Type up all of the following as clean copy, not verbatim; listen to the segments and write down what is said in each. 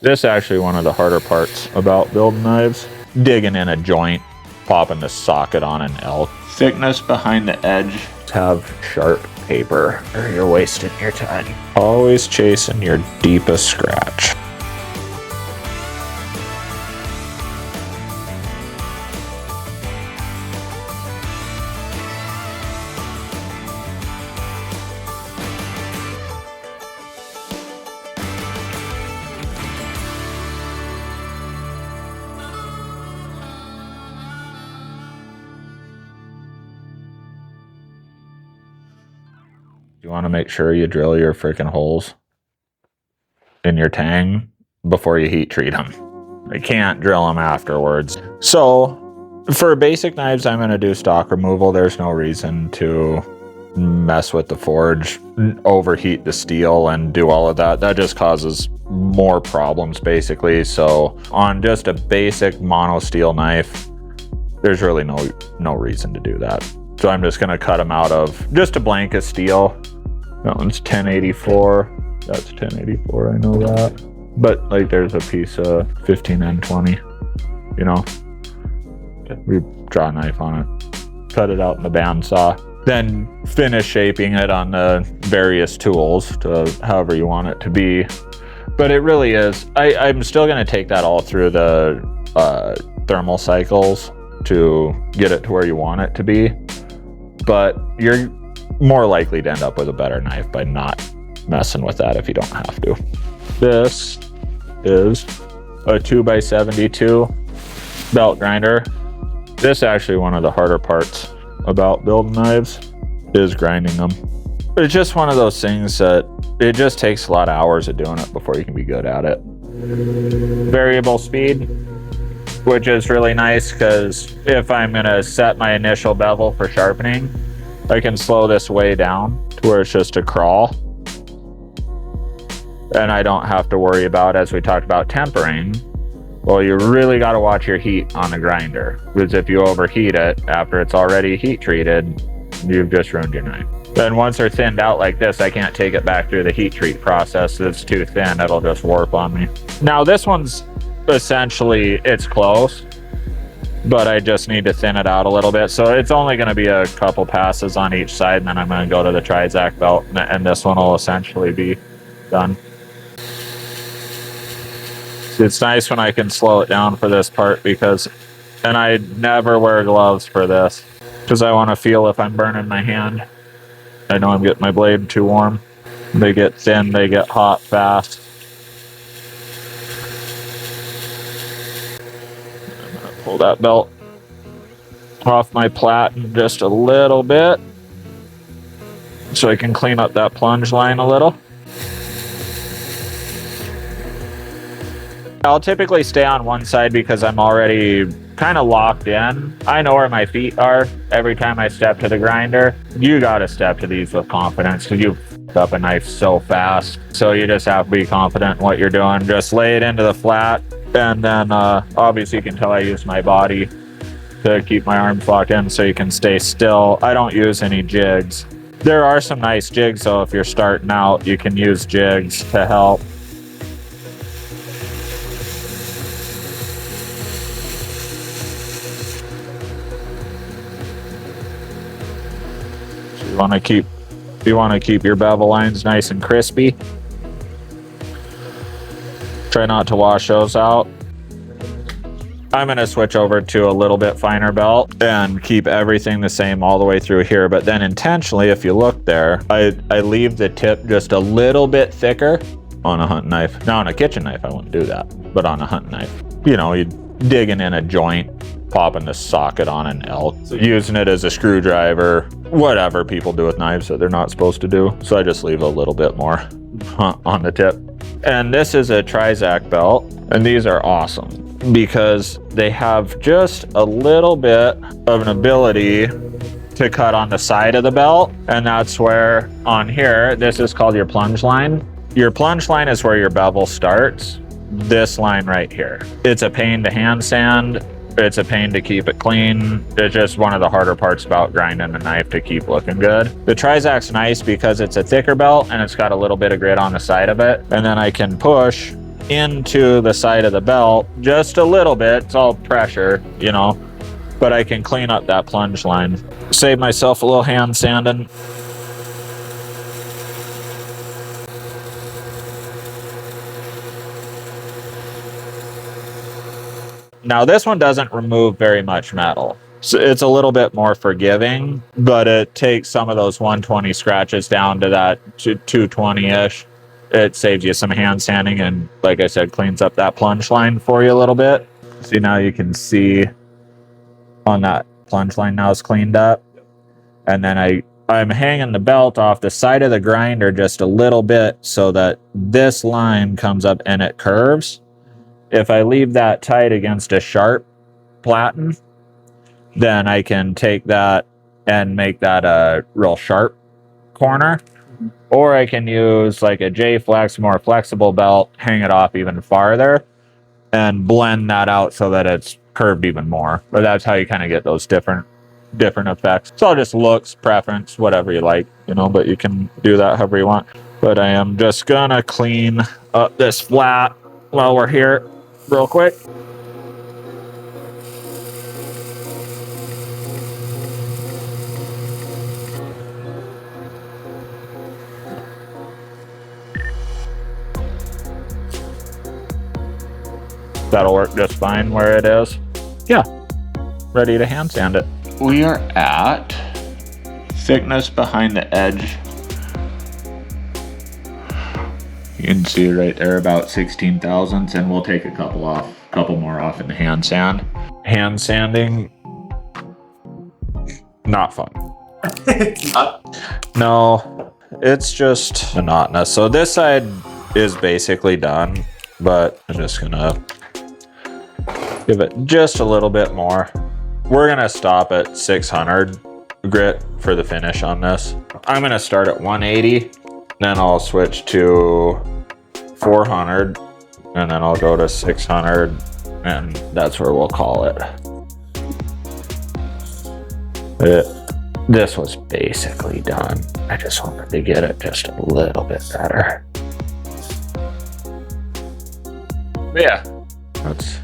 This is actually one of the harder parts about building knives. Digging in a joint, popping the socket on an elk. Thickness behind the edge. Have sharp paper or you're wasting your time. Always chasing your deepest scratch. You want to make sure you drill your freaking holes in your tang before you heat treat them. You can't drill them afterwards. So for basic knives, I'm going to do stock removal. There's no reason to mess with the forge, overheat the steel and do all of that. That just causes more problems basically. So on just a basic mono steel knife, there's really no reason to do that. So I'm just going to cut them out of just a blanket steel. That one's 1084. That's 1084, I know that. But like there's a piece of 15N20, you know. We draw a knife on it, cut it out in the bandsaw, then finish shaping it on the various tools to however you want it to be. But it really is, I'm still going to take that all through the thermal cycles to get it to where you want it to be. But you're more likely to end up with a better knife by not messing with that if you don't have to. This is a 2x72 belt grinder. This is actually one of the harder parts about building knives is grinding them. It's just one of those things that it just takes a lot of hours of doing it before you can be good at it. Variable speed, which is really nice because if I'm gonna set my initial bevel for sharpening, I can slow this way down to where it's just a crawl. And I don't have to worry about, as we talked about, tempering. Well, you really got to watch your heat on the grinder, because if you overheat it after it's already heat treated, you've just ruined your knife. Then once they're thinned out like this, I can't take it back through the heat treat process. It's too thin, it'll just warp on me. Now this one's essentially, it's close, but I just need to thin it out a little bit. So it's only going to be a couple passes on each side, and then I'm going to go to the Trizac belt, and this one will essentially be done. It's nice when I can slow it down for this part because, and I never wear gloves for this because I want to feel if I'm burning my hand. I know I'm getting my blade too warm. They get thin, they get hot fast. I'm going to pull that belt off my plat in just a little bit so I can clean up that plunge line a little. I'll typically stay on one side because I'm already kind of locked in. I know where my feet are every time I step to the grinder. You got to step to these with confidence because you f***ed up a knife so fast. So you just have to be confident in what you're doing. Just lay it into the flat. And then obviously you can tell I use my body to keep my arms locked in so you can stay still. I don't use any jigs. There are some nice jigs, so if you're starting out, you can use jigs to help. You want to keep your bevel lines nice and crispy. Try not to wash those out. I'm going to switch over to a little bit finer belt and keep everything the same all the way through here. But then intentionally, if you look there, I leave the tip just a little bit thicker on a hunting knife. Now on a kitchen knife, I wouldn't do that, but on a hunting knife, you know, you're digging in a joint, popping the socket on an elk, using it as a screwdriver, whatever people do with knives that they're not supposed to do. So I just leave a little bit more on the tip. And this is a Trizac belt, and these are awesome because they have just a little bit of an ability to cut on the side of the belt. And that's where on here, this is called your plunge line. Your plunge line is where your bevel starts. This line right here. It's a pain to hand sand. It's a pain to keep it clean. It's just one of the harder parts about grinding a knife to keep looking good. The Trizac's nice because it's a thicker belt and it's got a little bit of grit on the side of it. And then I can push into the side of the belt just a little bit. It's all pressure, you know, but I can clean up that plunge line. Save myself a little hand sanding. Now this one doesn't remove very much metal. So it's a little bit more forgiving, but it takes some of those 120 scratches down to that 220-ish. It saves you some hand sanding and, like I said, cleans up that plunge line for you a little bit. See, now you can see on that plunge line now it's cleaned up. And then I'm hanging the belt off the side of the grinder just a little bit so that this line comes up and it curves. If I leave that tight against a sharp platen, then I can take that and make that a real sharp corner. Or I can use like a J-Flex, more flexible belt, hang it off even farther, and blend that out so that it's curved even more. But that's how you kind of get those different effects. It's all just looks, preference, whatever you like, you know, but you can do that however you want. But I am just gonna clean up this flat while we're here real quick. That'll work just fine where it is. Yeah, ready to hand sand it. We are at thickness behind the edge. You can see right there about 16 thousandths, and we'll take a couple more off in the hand sand. Hand sanding, not fun. No, it's just monotonous. So this side is basically done, but I'm just gonna give it just a little bit more. We're gonna stop at 600 grit for the finish on this. I'm gonna start at 180, then I'll switch to 400, and then I'll go to 600, and that's where we'll call it. This was basically done. I just wanted to get it just a little bit better. But yeah, that's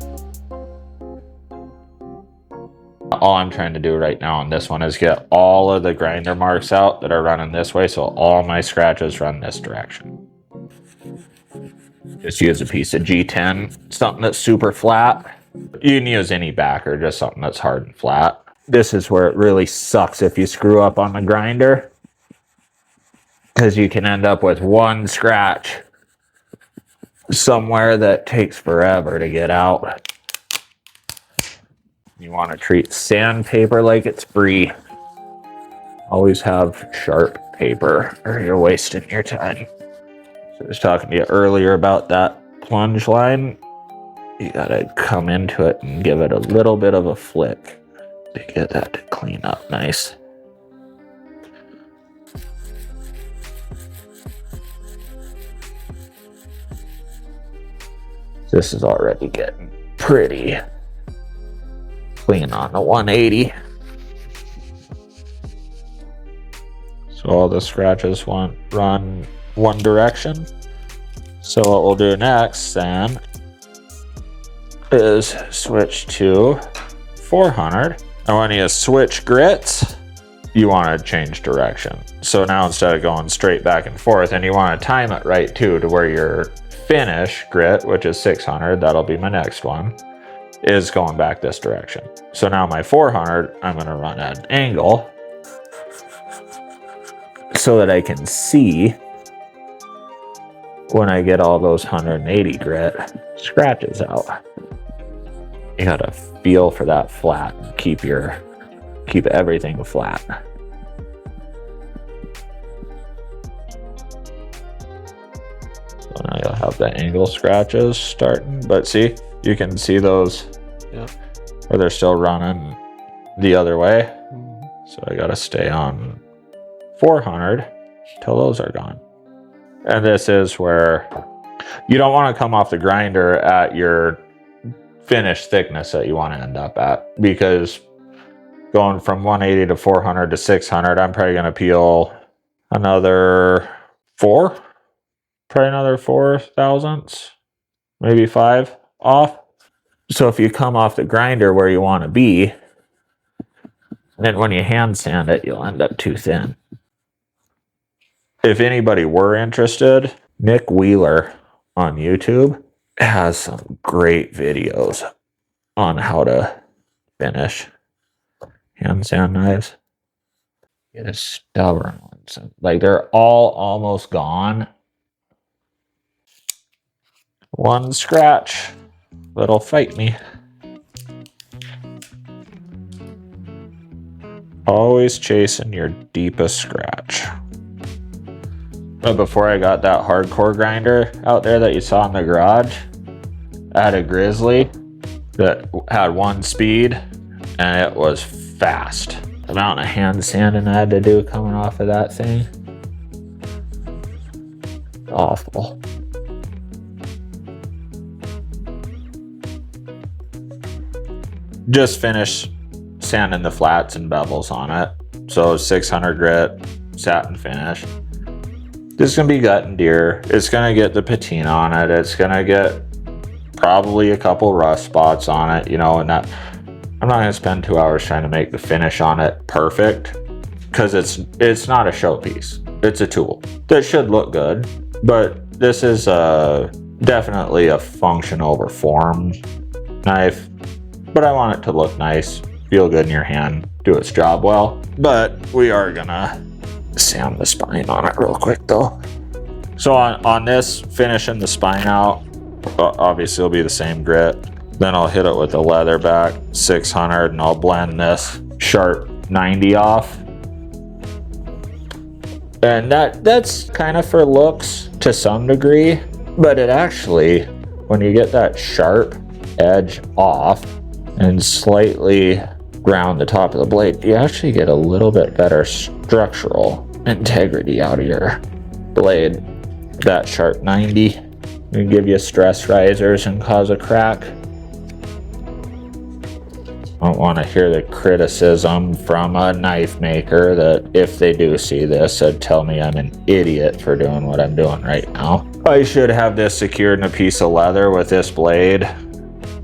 all I'm trying to do right now on this one, is get all of the grinder marks out that are running this way, so all my scratches run this direction. Just use a piece of G10, something that's super flat. You can use any backer, just something that's hard and flat. This is where it really sucks if you screw up on the grinder, because you can end up with one scratch somewhere that takes forever to get out. You want to treat sandpaper like it's free. Always have sharp paper or you're wasting your time. So I was talking to you earlier about that plunge line. You gotta come into it and give it a little bit of a flick to get that to clean up nice. This is already getting pretty clean on the 180. So all the scratches run one direction. So what we'll do next then is switch to 400. And when you switch grits, you want to change direction. So now instead of going straight back and forth, and you want to time it right too, to where your finish grit, which is 600, that'll be my next one, is going back this direction. So now my 400, I'm going to run at an angle so that I can see when I get all those 180 grit scratches out. You gotta feel for that flat and keep everything flat. So now you'll have the angle scratches starting, but see, you can see those, yeah, where they're still running the other way. So I gotta stay on 400 till those are gone. And this is where you don't want to come off the grinder at your finished thickness that you want to end up at, because going from 180 to 400 to 600, I'm probably going to peel another 4 thousandths. maybe 5 off. So if you come off the grinder where you want to be, then when you hand sand it, you'll end up too thin. If anybody were interested, Nick Wheeler on YouTube has some great videos on how to finish hand sand knives. Get a stubborn one. So, like, they're all almost gone. One scratch that'll fight me. Always chasing your deepest scratch. But before I got that hardcore grinder out there that you saw in the garage, I had a Grizzly that had 1 speed and it was fast. The amount of hand sanding I had to do coming off of that thing, awful. Just finished sanding the flats and bevels on it. So 600 grit, satin finish. This is gonna be gut and deer. It's gonna get the patina on it. It's gonna get probably a couple rust spots on it, you know, and that I'm not gonna spend 2 hours trying to make the finish on it perfect, because it's not a showpiece. It's a tool that should look good, but this is definitely a function over form knife. But I want it to look nice, feel good in your hand, do its job well. But we are gonna sand the spine on it real quick though. So on this, finishing the spine out, obviously it'll be the same grit. Then I'll hit it with a leatherback 600 and I'll blend this sharp 90 off. And that's kind of for looks to some degree, but it actually, when you get that sharp edge off and slightly round the top of the blade, you actually get a little bit better structural integrity out of your blade. That sharp 90 can give you stress risers and cause a crack. I don't want to hear the criticism from a knife maker that if they do see this, they'd tell me I'm an idiot for doing what I'm doing right now. I should have this secured in a piece of leather with this blade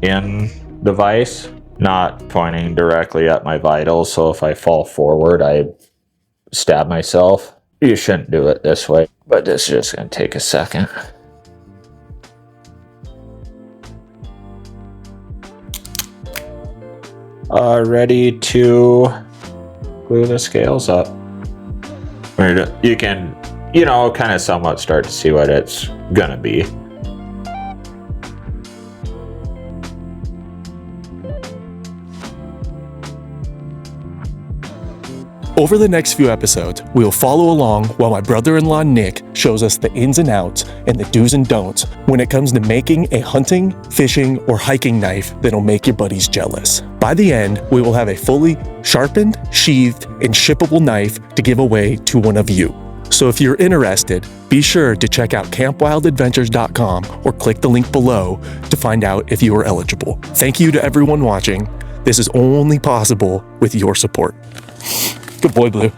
in the vise, not pointing directly at my vitals, so if I fall forward, I stab myself. You shouldn't do it this way, but this is just going to take a second. Ready to glue the scales up. You can, you know, kind of somewhat start to see what it's gonna be. Over the next few episodes, we will follow along while my brother-in-law Nick shows us the ins and outs and the do's and don'ts when it comes to making a hunting, fishing, or hiking knife that'll make your buddies jealous. By the end, we will have a fully sharpened, sheathed, and shippable knife to give away to one of you. So if you're interested, be sure to check out KAMPwildadventures.com or click the link below to find out if you are eligible. Thank you to everyone watching. This is only possible with your support. Good boy, Blue.